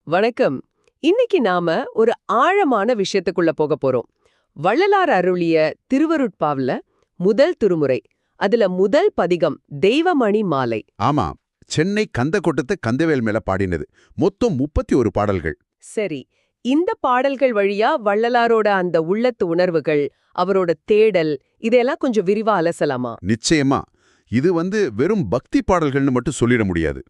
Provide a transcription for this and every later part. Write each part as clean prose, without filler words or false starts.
வணக்கம். இன்னைக்கு நாம ஒரு ஆழமான விஷயத்துக்குள்ள போக போறோம். வள்ளலார் அருளிய திருவருட்பாவுல முதல் திருமுறை. அதுல முதல் பதிகம் தெய்வமணி மாலை. ஆமா, சென்னை கந்தக்கோட்டத்து கந்தவேல் மேல பாடினது. மொத்தம் 31 பாடல்கள். சரி, இந்த பாடல்கள் வழியா வள்ளலாரோட அந்த உள்ளத்து உணர்வுகள், அவரோட தேடல், இதெல்லாம் கொஞ்சம் விரிவா அலசலாமா? நிச்சயமா. இது வெறும் பக்தி பாடல்கள்னு மட்டும் சொல்லிட முடியாது.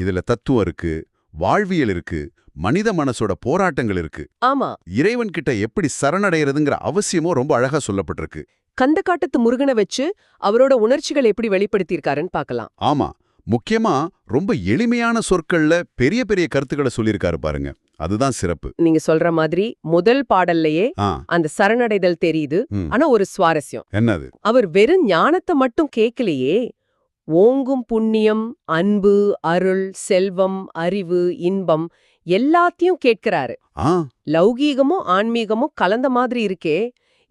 இதுல தத்துவம் இருக்கு, வாழ்வியல் இருக்கு, மனித மனசோட போராட்டங்கள் இருக்கு. ஆமா, இறைவன் கிட்ட எப்படி சரணடைறதுங்கிற அவசியமும் ரொம்ப அழகா சொல்லப்பட்டிருக்கு. கந்தக்காட்டத்து முருகனை வச்சு அவரோட உணர்ச்சிகள் எப்படி வெளிப்படுத்தியிருக்காருன்னு பார்க்கலாம். ஆமா, முக்கியமா ரொம்ப எளிமையான சொற்கள்ல பெரிய பெரிய கருத்துக்களை சொல்லியிருக்காரு பாருங்க. அதுதான் சிறப்பு. நீங்க சொல்ற மாதிரி முதல் பாடல்லையே அந்த சரணடைதல் தெரியுது. ஆனா ஒரு சுவாரஸ்யம் என்னது? அவர் வெறும் ஞானத்தை மட்டும் கேட்கலையே, ஓங்கும் புண்ணியம், அன்பு, அருள், செல்வம், அறிவு, இன்பம் எல்லாத்தையும் கேட்கிறாரு. லௌகீகமும் ஆன்மீகமும் கலந்த மாதிரி இருக்கே,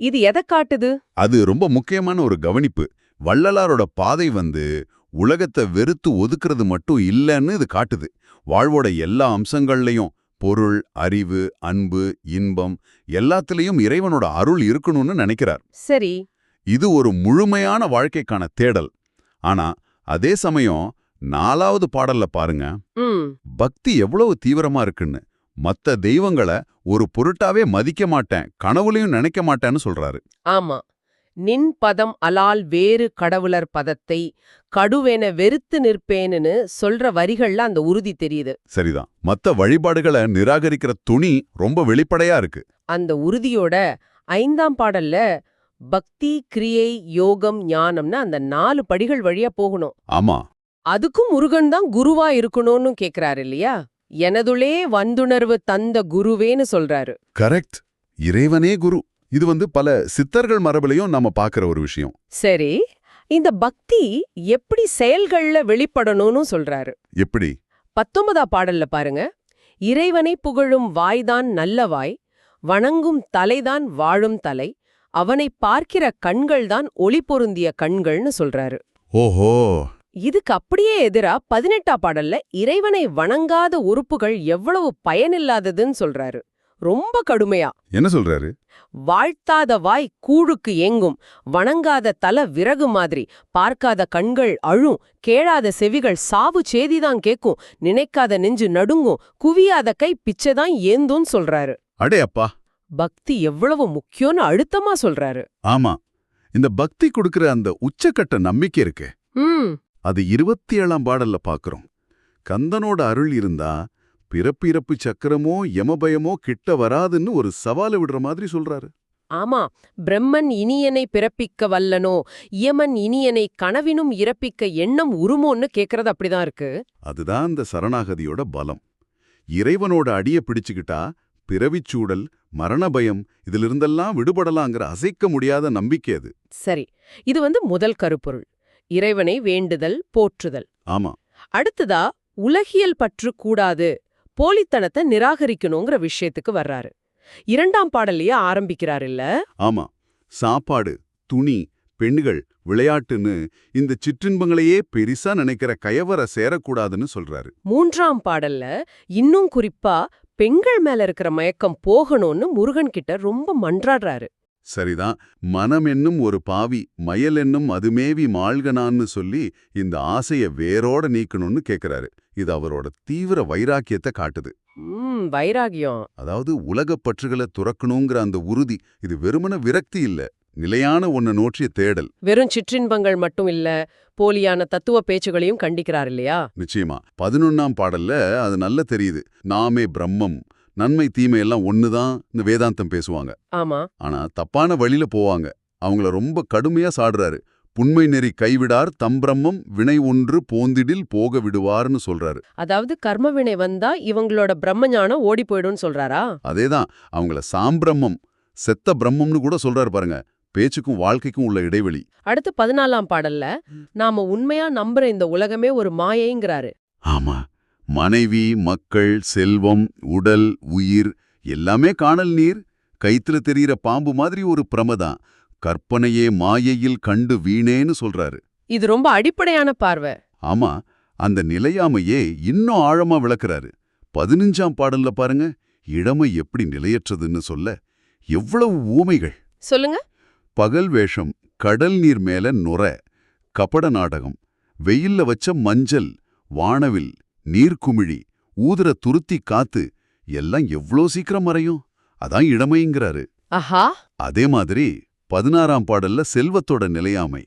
இது எதை காட்டுது? அது ரொம்ப முக்கியமான ஒரு கவனிப்பு. வள்ளலாரோட பாதை உலகத்தை வெறுத்து ஒதுக்குறது மட்டும் இல்லைன்னு இது காட்டுது. வாழ்வோட எல்லா அம்சங்கள்லையும் பொருள், அறிவு, அன்பு, இன்பம் எல்லாத்திலையும் இறைவனோட அருள் இருக்கணும்னு நினைக்கிறார். சரி, இது ஒரு முழுமையான வாழ்க்கைக்கான தேடல். ஆனா அதே சமயம் 4வது பாடல்ல பாருங்க, பக்தி எவ்வளவு தீவிரமா இருக்குன்னு. மத்த தெய்வங்களை ஒரு பொருட்டாவே மதிக்க மாட்டேன், கனவுலையும் நினைக்க மாட்டேன்னு சொல்றாரு. ஆமா, நின் பதம் அலால் வேறு கடவுளர் பதத்தை கடுவென வெறுத்து நிற்பேன்னு சொல்ற வரிகள்ல அந்த உறுதி தெரியுது. சரிதான். மத்த வழிபாடுகளை நிராகரிக்கிற துணி ரொம்ப வெளிப்படையா இருக்கு. அந்த உறுதியோட 5ஆம் பாடல்ல பக்தி, கிரியை, யோகம், ஞானம்னு அந்த 4 படிகள் வழியா போகணும். ஆமா, அதுக்கும் முருகன் தான் குருவா இருக்கணும்னு கேக்குறாரு இல்லையா? எனதுளே வந்துணர்வு தந்த குருவேன்னு சொல்றாரு. கரெக்ட். இறைவனே குரு. இது பல சித்தர்கள் மரபுலையும் நாம பாக்குற ஒரு விஷயம். சரி, இந்த பக்தி எப்படி செயல்கள்ல வெளிப்படணும்னு சொல்றாரு. எப்படி? 19ஆம் பாடல்ல பாருங்க, இறைவனை புகழும் வாய்தான் நல்ல வாய், வணங்கும் தலைதான் வாழும் தலை, அவனை பார்க்கிற கண்கள்தான் ஒளி பொருந்திய கண்கள்னு சொல்றாரு. ஓஹோ, இதுக்கு அப்படியே எதிரா 18ஆம் பாடல்ல இறைவனை வணங்காத உறுப்புகள் எவ்வளவு பயனில்லாததுன்னு சொல்றாரு. ரொம்ப கடுமையா. என்ன சொல்றாரு? வாழ்த்தாத வாய் கூழுக்கு ஏங்கும், வணங்காத தலை விறகு மாதிரி, பார்க்காத கண்கள் அழும், கேளாத செவிகள் சாவு சேதிதான் கேக்கும், நினைக்காத நெஞ்சு நடுங்கும், குவியாத கை பிச்சைதான் ஏந்தும் சொல்றாரு. அடே அப்பா, பக்தி எவ்வளவு முக்கியம்னு அழுத்தமா சொல்றாரு. ஆமா, இந்த பக்தி கொடுக்கிற அந்த உச்சக்கட்ட நம்பிக்கை இருக்கு, அது 27ஆம் பாடல்ல பாக்குறோம். கந்தனோட அருள் இருந்தா பிறப்பிறப்பு சக்கரமோ யமபயமோ கிட்ட வராதுன்னு ஒரு சவாலை விடுற மாதிரி சொல்றாரு. ஆமா, பிரம்மன் இனியனை பிறப்பிக்க வல்லனோ, இயமன் இனியனை கனவினும் இறப்பிக்க எண்ணம் உருமோன்னு கேக்குறது அப்படிதான் இருக்கு. அதுதான் அந்த சரணாகதியோட பலம். இறைவனோட அடிய பிடிச்சுக்கிட்டா பிறவிச்சூடல், மரண பயம் இதிலிருந்தெல்லாம் விடுபடலாங்கிற அசைக்க முடியாத நம்பிக்கை அது. சரி, இது முதல் கருப்பொருள், இறைவனை வேண்டுதல், போற்றுதல். ஆமா. அடுத்ததா உலகியல் பற்று கூடாது, போலித்தனத்தை நிராகரிக்கணுங்கிற விஷயத்துக்கு வர்றாரு. 2ஆம் பாடல்லையே ஆரம்பிக்கிறார் இல்ல? ஆமா, சாப்பாடு, துணி, பெண்கள், விளையாட்டுன்னு இந்த சிற்றின்பங்களையே பெரிசா நினைக்கிற கயவர சேரக்கூடாதுன்னு சொல்றாரு. 3ஆம் பாடல்ல இன்னும் குறிப்பா பெண்கள் மேல இருக்கிற மயக்கம் போகணும்னு முருகன் கிட்ட ரொம்ப மன்றாடுறாரு. சரிதான். மனம் என்னும் ஒரு பாவி, மயல் என்னும் அதுமேவி மாள்கனான்னு சொல்லி இந்த ஆசைய வேரோட நீக்கணும்னு கேக்குறாரு. இது அவரோட தீவிர வைராக்கியத்தை காட்டுது. வைராகியம், அதாவது உலகப் பற்றுகளை துறக்கணுங்கிற அந்த உறுதி. இது வெறுமன விரக்தி இல்ல, நிலையான ஒன்ன நோற்றிய தேடல். வெறும் சிற்றின்பங்கள் மட்டும் இல்ல, போலியான தத்துவ பேச்சுகளையும் கண்டிக்கிறார் இல்லையா? நிச்சயமா. 11ஆம் பாடல்ல அது நல்ல தெரியுது. நாமே பிரம்மம், நன்மை தீமை எல்லாம் ஒண்ணுதான் வேதாந்தம் பேசுவாங்க. ஆமா. ஆனா தப்பான வழியில போவாங்க. அவங்கள ரொம்ப கடுமையா சாடுறாரு. புண்மை நெறி கைவிடார் தம்பிரம்மம் வினை ஒன்று போந்திடில் போக விடுவார்னு சொல்றாரு. அதாவது கர்ம வினை வந்தா இவங்களோட பிரம்மஞானம் ஓடி போயிடும்னு சொல்றாரா? அதேதான். அவங்கள சாம்பிரம்மம், செத்த பிரம்மம்னு கூட சொல்றாரு பாருங்க. பேச்சுக்கும் வாழ்க்கைக்கும் உள்ள இடைவெளி. அடுத்து 14ஆம் பாடல்ல நாம உண்மையா நம்புற இந்த உலகமே ஒரு மாயைங்கிறாரு. ஆமா, மனைவி, மக்கள், செல்வம், உடல், உயிர் எல்லாமே காணல் நீர், கைத்துல தெரியிற பாம்பு மாதிரி ஒரு பிரமதான். கற்பனையே மாயையில் கண்டு வீணேன்னு சொல்றாரு. இது ரொம்ப அடிப்படையான பார்வை. ஆமா, அந்த நிலையாமையே இன்னும் ஆழமா விளக்குறாரு. 15ஆம் பாடல்ல பாருங்க, இளமை எப்படி நிலையற்றதுன்னு சொல்ல எவ்வளவு ஊமைகள். சொல்லுங்க. பகல் வேஷம், கடல் நீர் மேல நுர, கபட நாடகம், வெயில்ல வச்ச மஞ்சள், வானவில், நீர்க்குமிழி, ஊதுற துருத்தி காத்து எல்லாம் எவ்ளோ சீக்கிரம் மறையும். அதான் இளமைங்கிறாரு. ஆஹா. அதே மாதிரி 16ஆம் பாடல்ல செல்வத்தோட நிலையாமை.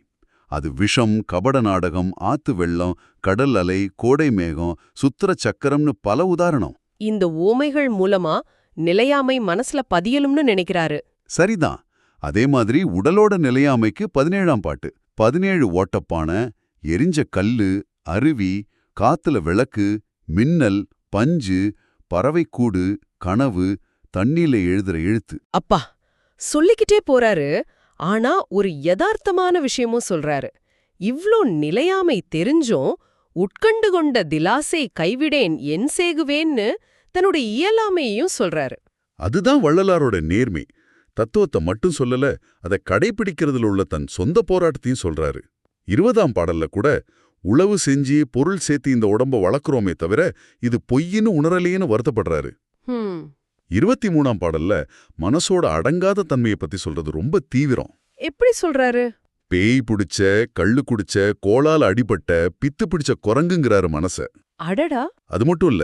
அது விஷம், கபட நாடகம், ஆத்து வெள்ளம், கடல் அலை, கோடை மேகம், சுத்திர சக்கரம்னு பல உதாரணம். இந்த ஊமைகள் மூலமா நிலையாமை மனசுல பதியலும்னு நினைக்கிறாரு. சரிதான். அதே மாதிரி உடலோட நிலையாமைக்கு 17ஆம் பாட்டு. 17 ஓட்டப்பானை, எரிஞ்ச கல்லு, அருவி, காத்துல விளக்கு, மின்னல், பஞ்சு, பறவைக்கூடு, கனவு, தண்ணீல எழுதுற எழுத்து. அப்பா, சொல்லிக்கிட்டே போறாரு. ஆனா ஒரு யதார்த்தமான விஷயமும் சொல்றாரு. இவ்ளோ நிலையாமை தெரிஞ்சும் உட்கண்டு கொண்ட திலாசை கைவிடேன் என் சேகுவேன்னு தன்னோட இயலாமையையும் சொல்றாரு. அதுதான் வள்ளலாரோட நேர்மை. தத்துவத்தை மட்டும் சொல்லல, அதை கடைபிடிக்கிறதுல உள்ள தன் சொந்த போராட்டத்தையும் சொல்றாரு. 20ஆம் பாடல்ல கூட உழவு செஞ்சு பொருள் சேர்த்து இந்த உடம்ப வளர்க்குறோமே தவிர இது பொய்ன்னு உணரலேன்னு வருத்தப்படுறாரு. 23ஆம் பாடல்ல மனசோட அடங்காத தன்மையை பத்தி சொல்றது ரொம்ப தீவிரம். எப்படி சொல்றாரு? பேய் பிடிச்ச, கள்ளு குடிச்ச, கோளால் அடிபட்ட, பித்து பிடிச்ச குரங்குங்கிறாரு மனச. அடடா. அது மட்டும் இல்ல,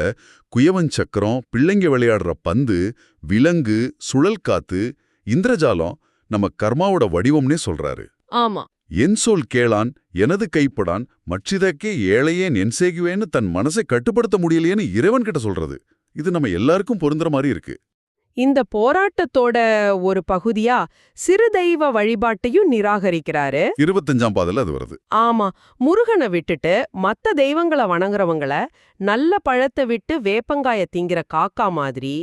குயவன் சக்கரம், பிள்ளைங்க விளையாடுற பந்து, விலங்கு, சுழல் காத்து, இந்திரஜாலம் நம்ம கர்மாவோட வடிவம்னே சொல்றாரு. ஆமா. என் சொல் கேளான், எனது கைப்படான், மற்றிதற்கே ஏழையேன் என் சேகுவேன்னு தன் மனசை கட்டுப்படுத்த முடியலையேன்னு இறைவன் கிட்ட சொல்றது. இது நம்ம எல்லாருக்கும் பொருந்துற மாதிரி இருக்கு. இந்த போராட்டத்தோட ஒரு பகுதியா சிறு தெய்வ வழிபாட்டையும் நிராகரிக்கிறாரு. 25ஆம் பாடல்ல அது வருது. ஆமா. முருகனை விட்டுட்டு மத்த தெய்வங்களை வணங்குறவங்கள, நல்ல பழத்தை விட்டு வேப்பங்காய திங்கிற காக்கா மாதிரி,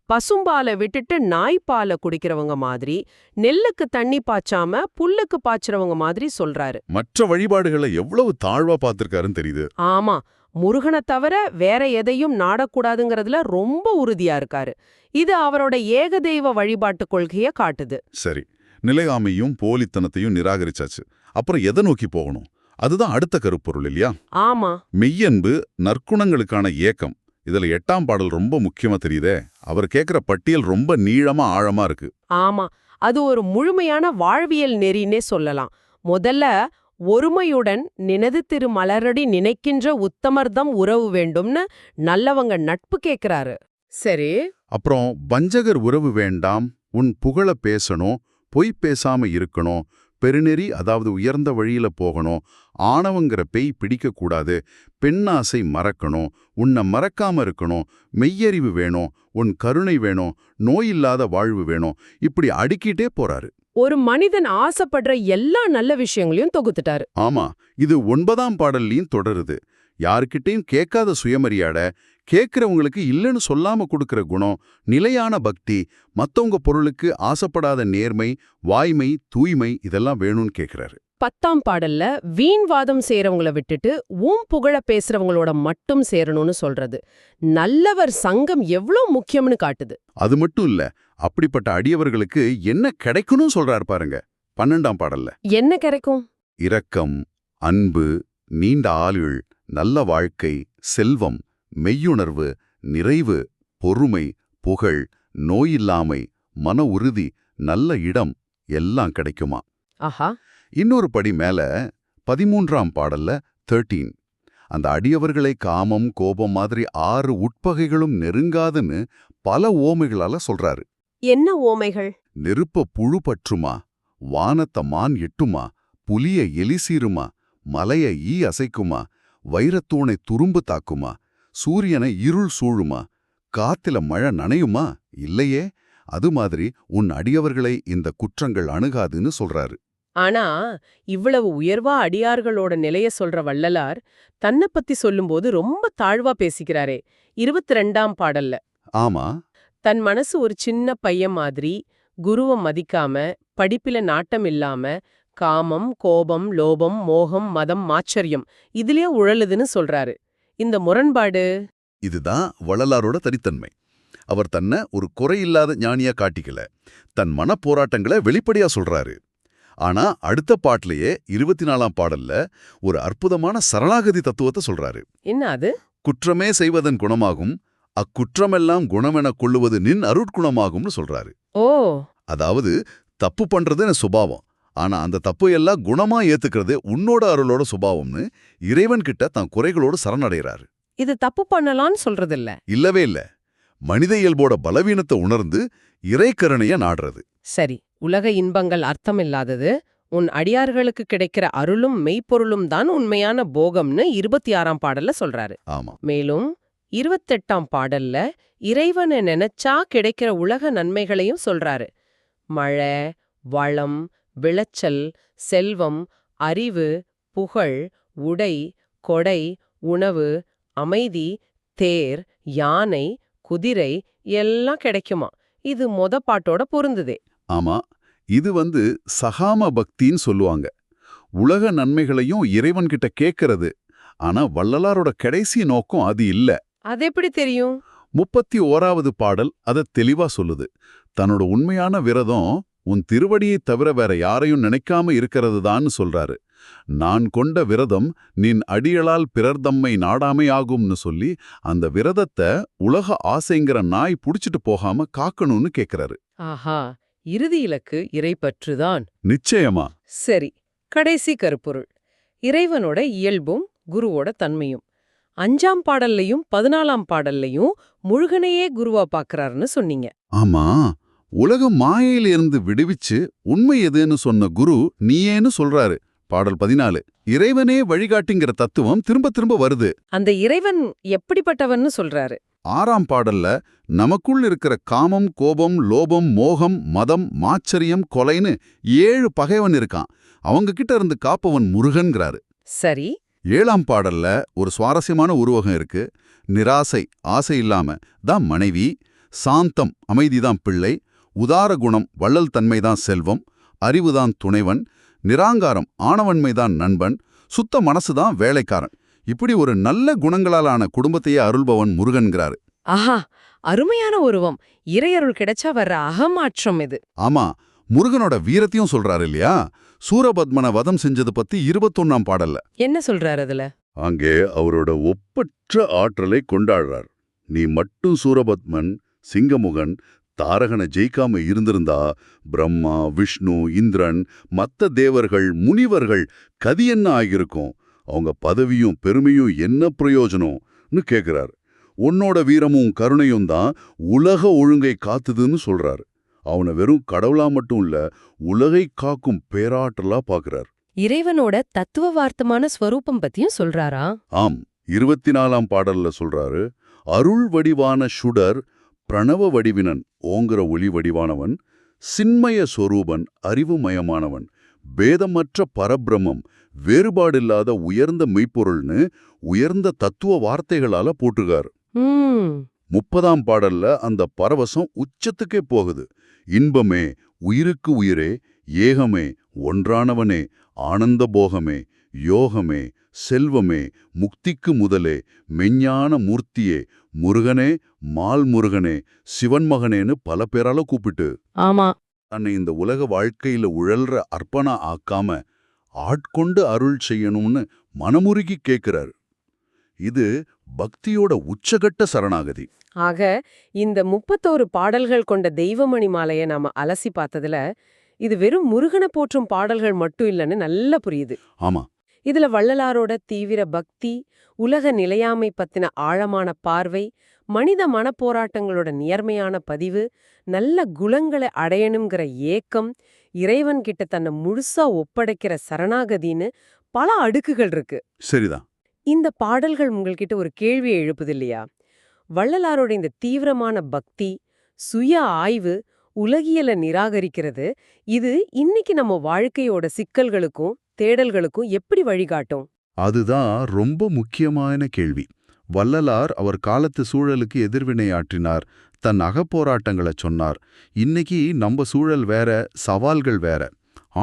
பசும்பாலை விட்டுட்டு நாய்ப்பாலை குடிக்கிறவங்க மாதிரி, நெல்லுக்கு தண்ணி பாய்ச்சாம புல்லுக்கு பாய்ச்சறவங்க மாதிரி சொல்றாரு. மற்ற வழிபாடுகளை எவ்வளவு தாழ்வா பார்த்திருக்காருன்னு தெரியுது. ஆமா. முருகனை தவிர வேற எதையும் நாடக்கூடாதுங்கிறதுல ரொம்ப உறுதியா இருக்காரு. இது அவரோட ஏகதெய்வ வழிபாட்டு கொள்கைய காட்டுது. சரி, நிலையாமையும் போலித்தனத்தையும் நிராகரிச்சாச்சு. அப்புறம் எதை நோக்கி போகணும்? அதுதான் அடுத்த கருப்பொருள் இல்லையா? ஆமா. மெய்யன்பு, நற்குணங்களுக்கான ஏக்கம். இதுல 8ஆம் பாடல் ரொம்ப முக்கியமா தெரியுதே. அவர் கேக்குற பட்டியல் ரொம்ப நீளமா ஆழமா இருக்கு. ஆமா. அது ஒரு முழுமையான வாழ்வியல் நெறின்னே சொல்லலாம். முதல்ல ஒருமையுடன் நினது திரு மலரடி நினைக்கின்ற உத்தமர்தம் உறவு வேண்டும்னு நல்லவங்க நட்பு கேக்குறாரு. சரி. அப்புறம் வஞ்சகர் உறவு வேண்டாம், உன் புகழ பேசணும், பொய் பேசாம இருக்கணும், பெருநெறி அதாவது உயர்ந்த வழியில போகணும், ஆணவங்கிற பேய் பிடிக்கக்கூடாது, பெண்ணாசை மறக்கணும், உன்னை மறக்காம இருக்கணும், மெய்யறிவு வேணும், உன் கருணை வேணும், நோயில்லாத வாழ்வு வேணும், இப்படி அடுக்கிட்டே போறாரு. ஒரு மனிதன் ஆசைப்படுற எல்லா நல்ல விஷயங்களையும் தொகுத்துட்டாரு. ஆமா, இது 9ஆம் பாடல்லையும் தொடருது. யாருக்கிட்டையும் கேட்காத சுயமரியாதை, கேட்கிறவங்களுக்கு இல்லைன்னு சொல்லாம கொடுக்கிற குணம், நிலையான பக்தி, மத்தவங்க பொருளுக்கு ஆசைப்படாத நேர்மை, வாய்மை, தூய்மை இதெல்லாம் வேணும்னு கேட்கிறாரு. 10ஆம் பாடல்ல வீண்வாதம் செய்யறவங்கள விட்டுட்டு புகழ பேசுறவங்களோட மட்டும் சேரணும்னு சொல்றது நல்லவர் சங்கம் எவ்வளவு முக்கியம்னு காட்டுது. அது மட்டும் இல்ல, அப்படிப்பட்ட அடியவர்களுக்கு என்ன கிடைக்கணும் சொல்றாரு பாருங்க. 12ஆம் பாடல்ல என்ன கிடைக்கும்? இரக்கம், அன்பு, நீண்ட ஆயுள், நல்ல வாழ்க்கை, செல்வம், மெய்யுணர்வு, நிறைவு, பொறுமை, புகழ், நோயில்லாமை, மன உறுதி, நல்ல இடம் எல்லாம் கிடைக்குமா. ஆஹா. இன்னொரு படி மேல 13ஆம் பாடல்ல 13 அந்த அடியவர்களை காமம், கோபம் மாதிரி 6 உட்பகைகளும் நெருங்காதுன்னு பல ஓமைகளால சொல்றாரு. என்ன ஓமைகள்? நெருப்ப புழு பற்றுமா, வானத்த மான் எட்டுமா, புலிய எலி சீருமா, மலைய ஈ அசைக்குமா, வைரத்தூணை துரும்பு தாக்குமா, சூரியனை இருள் சூழுமா, காத்தில மழை நனையுமா, இல்லையே, அது மாதிரி உன் அடியவர்களை இந்த குற்றங்கள் அணுகாதுன்னு சொல்றாரு. ஆனா இவ்வளவு உயர்வா அடியார்களோட நிலைய சொல்ற வள்ளலார் தன்னை பத்தி சொல்லும்போது ரொம்ப தாழ்வா பேசிக்கிறாரே 22ஆம் பாடல்ல. ஆமா. தன் மனசு ஒரு சின்ன பையன் மாதிரி, குருவை மதிக்காம, படிப்பில நாட்டம் இல்லாம, காமம், கோபம், லோபம், மோகம், மதம், மாச்சரியம் இதுலயே உழலுதுன்னு சொல்றாரு. இந்த முரண்பாடு. இதுதான் வள்ளலாரோட தனித்தன்மை. அவர் தன்னை ஒரு குறையில்லாத ஞானியா காட்டிக்கல, தன் மன போராட்டங்களை வெளிப்படையா சொல்றாரு. ஆனா அடுத்த பாட்டிலேயே 24ஆம் பாடல்ல ஒரு அற்புதமான சரணாகதி தத்துவத்தை சொல்றாரு. என்ன அது? குற்றமே செய்வதன் குணமாகும், அக்குற்றமெல்லாம் குணமெனக் கொள்ளுவது நின் அருட்குணமாகும்னு சொல்றாரு. ஓ, அதாவது தப்பு பண்றது என் சுபாவம், ஆனா அந்த தப்பு எல்லாம் குணமா ஏத்துக்கிறது உன்னோட அருளோட சுபாவம்னு இறைவன் கிட்ட தன் குறைகளோடு சரணடைகிறாரு. இது தப்பு பண்ணலான்னு சொல்றதில்ல. இல்லவே இல்ல, மனித இயல்போட பலவீனத்தை உணர்ந்து இறைக்கருணைய நாடுறது. சரி, உலக இன்பங்கள் அர்த்தமில்லாதது, உன் அடியார்களுக்கு கிடைக்கிற அருளும் மெய்ப்பொருளும் தான் உண்மையான போகம்னு 26ஆம் பாடல்ல சொல்றாரு. ஆமா, மேலும் 28ஆம் பாடல்ல இறைவனை நினைச்சா கிடைக்கிற உலக நன்மைகளையும் சொல்றாரு. மழை, வளம், விளைச்சல், செல்வம், அறிவு, புகழ், உடை, கொடை, உணவு, அமைதி, தேர், யானை, குதிரை எல்லாம் கிடைக்குமா. இது பாட்டோட பொருந்துதே. ஆமா, இது சகாம பக்தின்னு சொல்லுவாங்க. உலக நன்மைகளையும் இறைவன் கிட்ட கேட்கறது. ஆனா வள்ளலாரோட கடைசி நோக்கம் அது இல்ல. அது எப்படி தெரியும்? 31வது பாடல் அத தெளிவா சொல்லுது. தன்னோட உண்மையான விரதம் உன் திருவடியைத் தவிர வேற யாரையும் நினைக்காம இருக்கிறதுதான்னு சொல்றாரு. நான் கொண்ட விரதம் நின் அடியளால் பிறர் தம்மை நாடாமை ஆகும்னு சொல்லி அந்த விரதத்தை உலக ஆசைங்கிற நாய் புடிச்சிட்டு போகாம காக்கணும்னு கேக்குறாரு. ஆஹா, இறுதி இலக்கு இறைப்பற்றுதான். நிச்சயமா. சரி, கடைசி கருப்பொருள் இறைவனோட இயல்பும் குருவோட தன்மையும். 5ஆம் பாடல்லையும் 14ஆம் பாடல்லையும் முருகனையே குருவா பாக்குறாருன்னு சொன்னீங்க. ஆமா, உலக மாயையிலிருந்து விடுவிச்சு உண்மை எதுன்னு சொன்ன குரு நீயேன்னு சொல்றாரு. பாடல் 14 இறைவனே வழிகாட்டிங்கிற தத்துவம் திரும்ப திரும்ப வருது. அந்த இறைவன் எப்படிப்பட்டவன்னு சொல்றாரு. 6ஆம் பாடல்ல நமக்குள் இருக்கிற காமம், கோபம், லோபம், மோகம், மதம், மாச்சரியம், கொலைன்னு 7 பகைவன் இருக்கான். அவங்க கிட்ட இருந்து காப்பவன் முருகன்கிறாரு. சரி, 7ஆம் பாடல்ல ஒரு சுவாரஸ்யமான உருவகம் இருக்கு. நிராசை, ஆசை இல்லாம தான் மனைவி, சாந்தம், அமைதிதான் பிள்ளை, உதார குணம், வள்ளல் தன்மைதான் செல்வம், அறிவுதான் துணைவன், நிராங்காரம், ஆணவன்மைதான் நண்பன், சுத்த மனசுதான் வேலைக்காரன். இப்படி ஒரு நல்ல குணங்களாலான குடும்பத்தையே அருள்பவன் முருகன்கிறாரு. ஆஹா, அருமையான உருவம். இறையருள் கிடைச்சா வர்ற அகமாற்றம் இது. ஆமா, முருகனோட வீரத்தையும் சொல்றாரு இல்லையா? சூரபத்மனை வதம் செஞ்சது பத்தி 21ஆம் பாடல்ல என்ன சொல்றாரு அதுல? அங்கே அவரோட ஒப்பற்ற ஆற்றலை கொண்டாடுறார். நீ மட்டும் சூரபத்மன், சிங்கமுகன், தாரகனை ஜெயிக்காம இருந்திருந்தா பிரம்மா, விஷ்ணு, இந்திரன், மத்த தேவர்கள், முனிவர்கள் கதி என்ன ஆகியிருக்கும்? அவங்க பதவியும் பெருமையும் என்ன பிரயோஜனம்னு கேட்கிறார். உன்னோட வீரமும் கருணையும் தான் உலக ஒழுங்கை காத்துதுன்னு சொல்றாரு. அவனை வெறும் கடவுளா மட்டும் இல்ல, உலகை காக்கும் பேராற்றலா பாக்குறார். இறைவனோட தத்துவவார்த்தமான ஸ்வரூபம் பத்தியும் சொல்றாரா? ஆம், 24ஆம் பாடல்ல சொல்றாரு. அருள் வடிவான சுடர், பிரணவ வடிவினன், ஓங்கிற ஒளி வடிவானவன், சின்மய சொரூபன், அறிவுமயமானவன், பேதமற்ற பரபிரமம், வேறுபாடில்லாத உயர்ந்த மெய்ப்பொருள்னு உயர்ந்த தத்துவ வார்த்தைகளால போட்டுகார். 30ஆம் பாடல்ல அந்த பரவசம் உச்சத்துக்கே போகுது. இன்பமே, உயிருக்கு உயிரே, ஏகமே, ஒன்றானவனே, ஆனந்த போகமே, யோகமே, செல்வமே, முக்திக்கு முதலே, மெஞ்ஞான மூர்த்தியே, முருகனே, மால் முருகனே, சிவன்மகனேன்னு பல பேரால கூப்பிட்டு ஆமா தன்னை இந்த உலக வாழ்க்கையில உழல்ற அர்ப்பணா ஆக்காம ஆட்கொண்டு அருள் செய்யணும்னு மனமுருகி கேட்கிறார். இது பக்தியோட உச்சகட்ட சரணாகதி. ஆக இந்த 31 பாடல்கள் கொண்ட தெய்வமணி மாலையை நாம அலசி பார்த்ததுல இது வெறும் முருகனை போற்றும் பாடல்கள் மட்டும் இல்லைன்னு நல்லா புரியுது. ஆமா, இதுல வள்ளலாரோட தீவிர பக்தி, உலக நிலையாமை பத்தின ஆழமான பார்வை, மனித மனப்போராட்டங்களோட நேர்மையான பதிவு, நல்ல குணங்களை அடையணுங்கிற ஏக்கம், இறைவன் கிட்ட தன்னை முழுசா ஒப்படைக்கிற சரணாகதின்னு பல அடுக்குகள் இருக்கு. சரிதான். இந்த பாடல்கள் உங்கள்கிட்ட ஒரு கேள்வியை எழுப்புது இல்லையா? வள்ளலாரோட இந்த தீவிரமான பக்தி, சுய ஆய்வு, உலகியலை நிராகரிக்கிறது, இது இன்னைக்கு நம்ம வாழ்க்கையோட சிக்கல்களுக்கும் தேடல்களுக்கும் எப்படி வழிகாட்டும்? அதுதான் ரொம்ப முக்கியமான கேள்வி. வள்ளலார் அவர் காலத்து சூழலுக்கு எதிர்வினையாற்றினார், தன் அகப்போராட்டங்களை சொன்னார். இன்னைக்கு நம்ம சூழல் வேற, சவால்கள் வேற.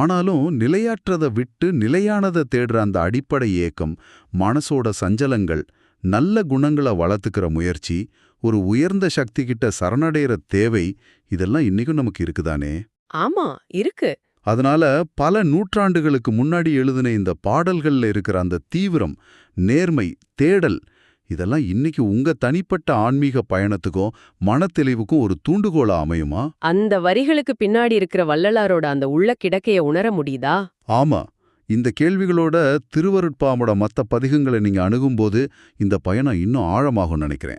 ஆனாலும் நிலையாற்றதை விட்டு நிலையானதை தேடுற அந்த அடிப்படை ஏக்கம், மனசோட சஞ்சலங்கள், நல்ல குணங்களை வளர்த்துக்கிற முயற்சி, ஒரு உயர்ந்த சக்தி கிட்ட சரணடைகிற தேவை, இதெல்லாம் இன்னைக்கும் நமக்கு இருக்குதானே? ஆமா, இருக்கு. அதனால பல நூற்றாண்டுகளுக்கு முன்னாடி எழுதின இந்த பாடல்கள்ல இருக்கிற அந்த தீவிரம், நேர்மை, தேடல், இதெல்லாம் இன்னைக்கு உங்க தனிப்பட்ட ஆன்மீக பயணத்துக்கும் மனத்தெளிவுக்கும் ஒரு தூண்டுகோலா அமையுமா? அந்த வரிகளுக்கு பின்னாடி இருக்கிற வள்ளலாரோட அந்த உள்ள கிடக்கைய உணர முடியுதா? ஆமா. இந்த கேள்விகளோட திருவருட்பாவோட மத்த பதிகங்களை நீங்க அணுகும்போது இந்த பயணம் இன்னும் ஆழமாகும்னு நினைக்கிறேன்.